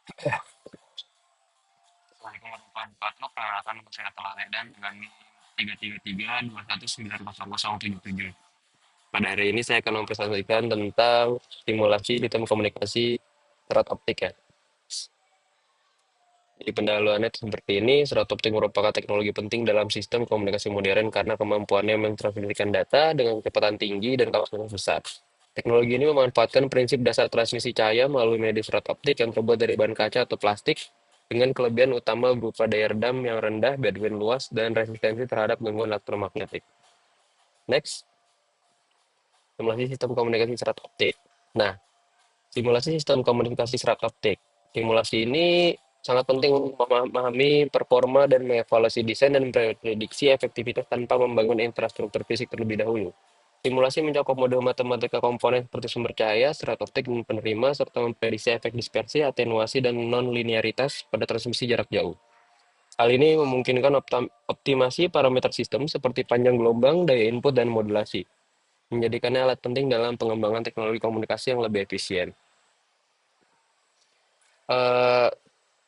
Assalamualaikum warahmatullahi wabarakatuh. Perkenalkan saya Telah Redan dengan NIM 33321900077. Pada hari ini saya akan mempresentasikan tentang simulasi sistem komunikasi serat optik ya. Jadi pendahuluannya seperti ini, serat optik merupakan teknologi penting dalam sistem komunikasi modern karena kemampuannya mentransmisikan data dengan kecepatan tinggi dan kapasitas besar. Teknologi ini memanfaatkan prinsip dasar transmisi cahaya melalui media serat optik yang terbuat dari bahan kaca atau plastik dengan kelebihan utama berupa daya redam yang rendah, bandwidth luas, dan resistensi terhadap gangguan elektromagnetik. Next, simulasi sistem komunikasi serat optik. Nah, simulasi sistem komunikasi serat optik. Simulasi ini sangat penting untuk memahami performa dan mengevaluasi desain dan prediksi efektivitas tanpa membangun infrastruktur fisik terlebih dahulu. Simulasi mencakup model matematika komponen seperti sumber cahaya, serat optik, dan penerima, serta memprediksi efek dispersi, atenuasi, dan non-linearitas pada transmisi jarak jauh. Hal ini memungkinkan optimasi parameter sistem seperti panjang gelombang, daya input, dan modulasi, menjadikannya alat penting dalam pengembangan teknologi komunikasi yang lebih efisien. Eh,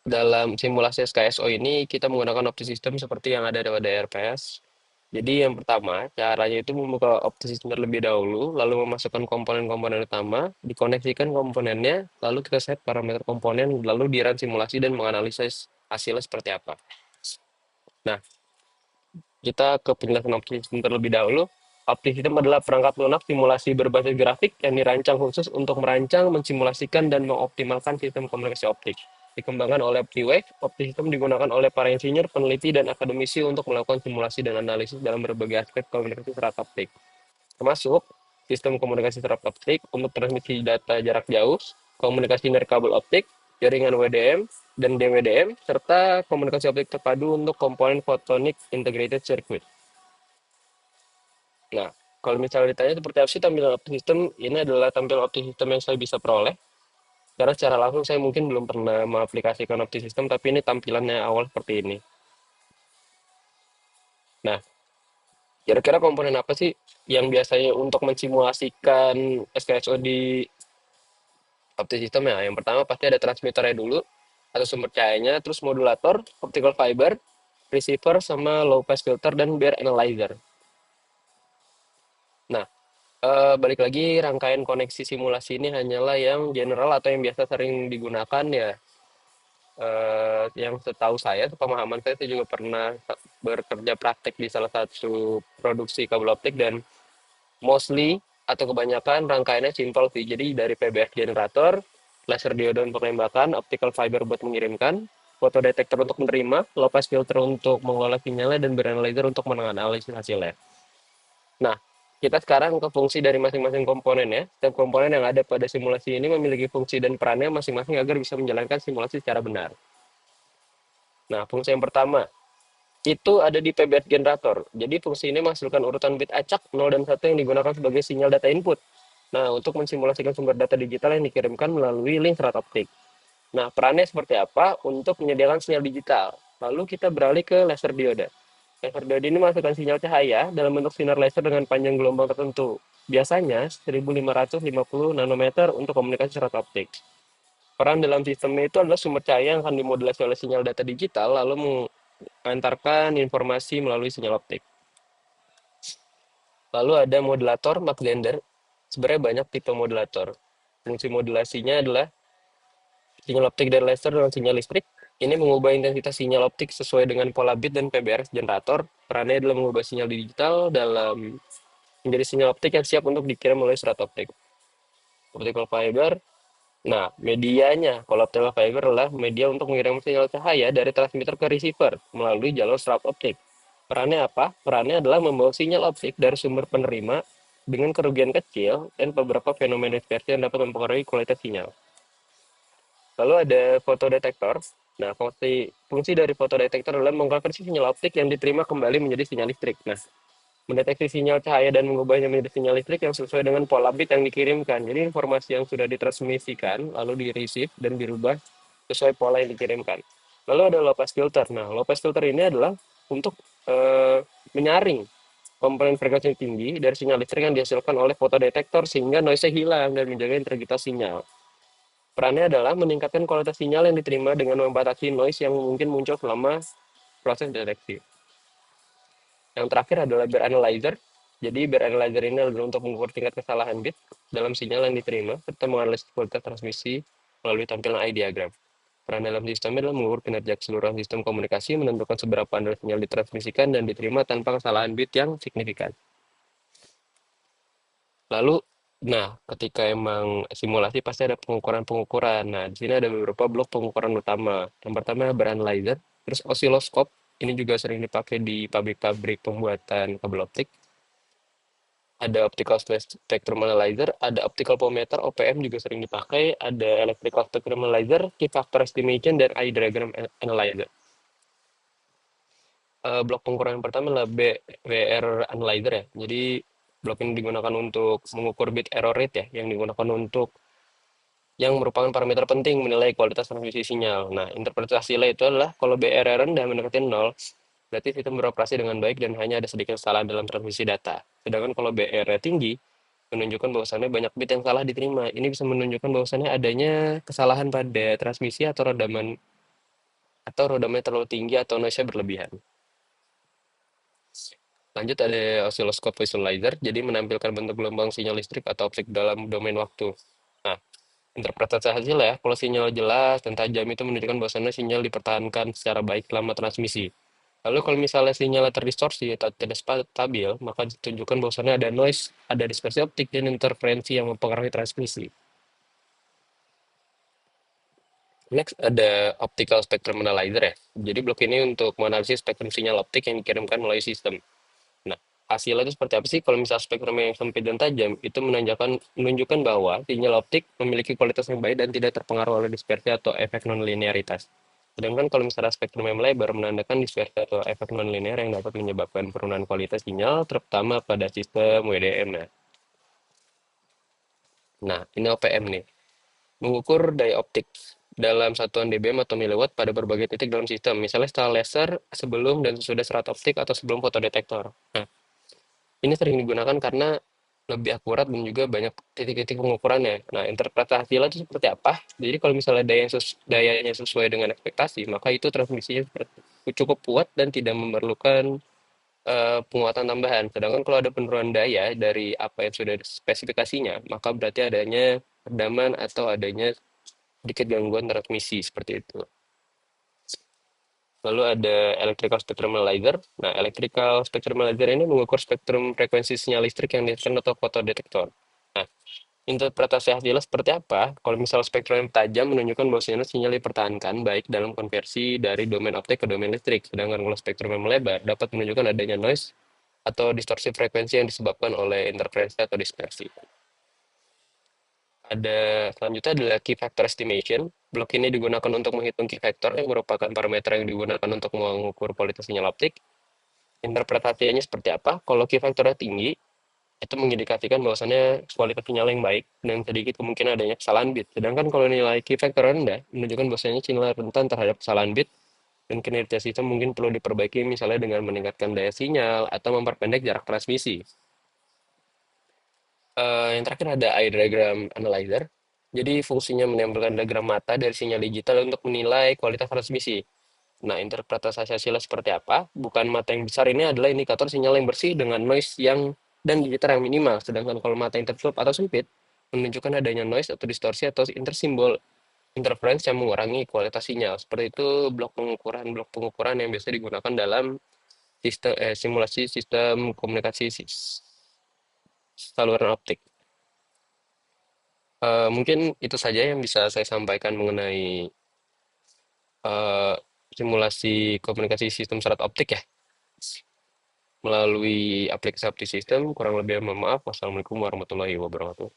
Dalam simulasi SKSO ini, kita menggunakan opti sistem seperti yang ada pada RPS. Jadi yang pertama, caranya itu membuka opti sistem terlebih dahulu, lalu memasukkan komponen-komponen utama, dikoneksikan komponennya, lalu kita set parameter komponen, lalu di-run simulasi dan menganalisis hasilnya seperti apa. Nah, kita ke penjelasan opti sistem terlebih dahulu. Opti sistem adalah perangkat lunak simulasi berbasis grafik yang dirancang khusus untuk merancang, mensimulasikan, dan mengoptimalkan sistem komunikasi optik. Dikembangkan oleh OptiWave, opti sistem digunakan oleh para insinyur, peneliti, dan akademisi untuk melakukan simulasi dan analisis dalam berbagai aspek komunikasi serat optik, termasuk sistem komunikasi serat optik untuk transmisi data jarak jauh, komunikasi nirkabel optik, jaringan WDM dan DWDM, serta komunikasi optik terpadu untuk komponen photonic integrated circuit. Nah, kalau misalnya ditanya seperti apa sih tampilan optik sistem, ini adalah tampilan optik sistem yang saya bisa peroleh. Karena secara langsung saya mungkin belum pernah mengaplikasikan optik sistem, tapi ini tampilannya awal seperti ini. Nah, kira-kira komponen apa sih yang biasanya untuk mensimulasikan SKSO di optik sistem ya? Yang pertama pasti ada transmitternya dulu, atau sumber cahayanya, terus modulator, optical fiber, receiver, sama low pass filter, dan biar analyzer. Nah, balik lagi rangkaian koneksi simulasi ini hanyalah yang general atau yang biasa sering digunakan ya. Yang setahu saya, pemahaman saya juga pernah bekerja praktek di salah satu produksi kabel optik dan mostly atau kebanyakan rangkaiannya simpel sih. Jadi dari PBF generator, laser diode untuk tembakan, optical fiber buat mengirimkan, fotodetektor untuk menerima, low pass filter untuk mengelola sinyalnya, dan beranalyzer untuk menganalisis hasilnya. Nah, kita sekarang ke fungsi dari masing-masing komponen ya. Setiap komponen yang ada pada simulasi ini memiliki fungsi dan perannya masing-masing agar bisa menjalankan simulasi secara benar. Nah, fungsi yang pertama, itu ada di PBF generator. Jadi fungsi ini menghasilkan urutan bit acak 0 dan 1 yang digunakan sebagai sinyal data input. Nah, untuk mensimulasikan sumber data digital yang dikirimkan melalui link serat optik. Nah, perannya seperti apa? Untuk menyediakan sinyal digital. Lalu kita beralih ke laser diode. Laser diode ini masukkan sinyal cahaya dalam bentuk sinar laser dengan panjang gelombang tertentu. Biasanya 1550 nanometer untuk komunikasi serat optik. Peran dalam sistemnya itu adalah sumber cahaya yang akan dimodulasi oleh sinyal data digital lalu mengantarkan informasi melalui sinyal optik. Lalu ada modulator Mach Zehnder. Sebenarnya banyak tipe modulator. Fungsi modulasinya adalah sinyal optik dari laser dengan sinyal listrik. Ini mengubah intensitas sinyal optik sesuai dengan pola bit dan PBRS generator. Perannya adalah mengubah sinyal digital dalam menjadi sinyal optik yang siap untuk dikirim melalui serat optik. Optical fiber. Nah, medianya, kalau optical fiber adalah media untuk mengirim sinyal cahaya dari transmitter ke receiver melalui jalur serat optik. Perannya apa? Perannya adalah membawa sinyal optik dari sumber penerima dengan kerugian kecil dan beberapa fenomena dispersi yang dapat mempengaruhi kualitas sinyal. Lalu ada fotodetektor. Nah, fungsi dari fotodetektor adalah mengkonversi sinyal optik yang diterima kembali menjadi sinyal listrik. Nah, mendeteksi sinyal cahaya dan mengubahnya menjadi sinyal listrik yang sesuai dengan pola bit yang dikirimkan. Jadi informasi yang sudah ditransmisikan lalu di-receive dan dirubah sesuai pola yang dikirimkan. Lalu ada low pass filter. Nah, low pass filter ini adalah untuk menyaring komponen frekuensi tinggi dari sinyal listrik yang dihasilkan oleh fotodetektor sehingga noise-nya hilang dan menjaga integritas sinyal. Perannya adalah meningkatkan kualitas sinyal yang diterima dengan membatasi noise yang mungkin muncul selama proses deteksi. Yang terakhir adalah bear analyzer. Jadi bear analyzer ini adalah untuk mengukur tingkat kesalahan bit dalam sinyal yang diterima serta menganalisis kualitas transmisi melalui tampilan eye diagram. Peran dalam sistem adalah mengukur kinerja keseluruhan sistem komunikasi, menentukan seberapa andal sinyal ditransmisikan dan diterima tanpa kesalahan bit yang signifikan. Lalu, nah, ketika emang simulasi pasti ada pengukuran-pengukuran. Nah, di sini ada beberapa blok pengukuran utama. Yang pertama beranalyzer, terus osiloskop. Ini juga sering dipakai di pabrik-pabrik pembuatan kabel optik. Ada optical spectrum analyzer, ada optical potentiometer (OPM) juga sering dipakai, ada electrical spectrum analyzer, key factor estimation, dan eye diagram analyzer. Blok pengukuran yang pertama adalah BWR analyzer ya. Jadi blok ini digunakan untuk mengukur bit error rate ya, yang digunakan untuk yang merupakan parameter penting menilai kualitas transmisi sinyal. Nah, interpretasi lain itu adalah kalau BR rendah mendekati 0, berarti sistem beroperasi dengan baik dan hanya ada sedikit kesalahan dalam transmisi data. Sedangkan kalau BR tinggi, menunjukkan bahwasannya banyak bit yang salah diterima. Ini bisa menunjukkan bahwasannya adanya kesalahan pada transmisi atau redamannya terlalu tinggi atau noise-nya berlebihan. Lanjut ada oscilloscope visualizer, jadi menampilkan bentuk gelombang sinyal listrik atau optik dalam domain waktu. Nah, interpretasi hasil ya, kalau sinyal jelas dan tajam itu menunjukkan bahwasannya sinyal dipertahankan secara baik selama transmisi. Lalu kalau misalnya sinyalnya terdistorsi atau tidak stabil, maka ditunjukkan bahwasannya ada noise, ada dispersi optik dan interferensi yang mempengaruhi transmisi. Next ada optical spectrum analyzer ya. Jadi blok ini untuk menganalisis spektrum sinyal optik yang dikirimkan melalui sistem. Nah, hasilnya itu seperti apa sih? Kalau misal spektrum yang sempit dan tajam, itu menunjukkan bahwa sinyal optik memiliki kualitas yang baik dan tidak terpengaruh oleh dispersi atau efek nonlinearitas. Sedangkan kalau misalnya spektrum yang melebar menandakan dispersi atau efek nonlinear yang dapat menyebabkan penurunan kualitas sinyal, terutama pada sistem WDM. Nah, ini OPM nih. Mengukur daya optik dalam satuan dBm atau miliwatt pada berbagai titik dalam sistem. Misalnya setelah laser, sebelum dan sesudah serat optik atau sebelum fotodetektor. Nah, ini sering digunakan karena lebih akurat dan juga banyak titik-titik pengukurannya. Nah, interpretasi hasilnya itu seperti apa? Jadi kalau misalnya dayanya sesuai dengan ekspektasi, maka itu transmisinya cukup kuat dan tidak memerlukan penguatan tambahan. Sedangkan kalau ada penurunan daya dari apa yang sudah spesifikasinya, maka berarti adanya redaman atau adanya sedikit gangguan transmisi seperti itu. Lalu ada electrical spectrum analyzer. Nah, electrical spectrum analyzer ini mengukur spektrum frekuensi sinyal listrik yang dihasilkan atau fotodetektor. Nah, interpretasi hasilnya seperti apa? Kalau misal spektrum yang tajam menunjukkan bahwa sinyal dipertahankan baik dalam konversi dari domain optik ke domain listrik. Sedangkan kalau spektrum yang melebar dapat menunjukkan adanya noise atau distorsi frekuensi yang disebabkan oleh interferensi atau dispersi. Ada selanjutnya adalah key factor estimation. Blok ini digunakan untuk menghitung key factor yang merupakan parameter yang digunakan untuk mengukur kualitas sinyal optik. Interpretasinya seperti apa? Kalau key factornya tinggi, itu mengindikasikan bahwasannya kualitas sinyal yang baik dan sedikit kemungkinan adanya kesalahan bit. Sedangkan kalau nilai key factor rendah, menunjukkan bahwasannya sinyal rentan terhadap kesalahan bit dan kinerja sistem mungkin perlu diperbaiki misalnya dengan meningkatkan daya sinyal atau memperpendek jarak transmisi. Yang terakhir ada eye diagram analyzer. Jadi fungsinya menempelkan diagram mata dari sinyal digital untuk menilai kualitas transmisi. Nah, interpretasi hasilnya seperti apa? Bukan mata yang besar ini adalah indikator sinyal yang bersih dengan noise yang dan digital yang minimal. Sedangkan kalau mata yang tertutup atau sempit, menunjukkan adanya noise atau distorsi atau intersimbol interference yang mengurangi kualitas sinyal. Seperti itu blok pengukuran yang biasa digunakan dalam simulasi sistem komunikasi saluran optik. Mungkin itu saja yang bisa saya sampaikan mengenai eh, simulasi komunikasi sistem serat optik ya, melalui aplikasi optik sistem. Kurang lebih mohon maaf. Wassalamualaikum warahmatullahi wabarakatuh.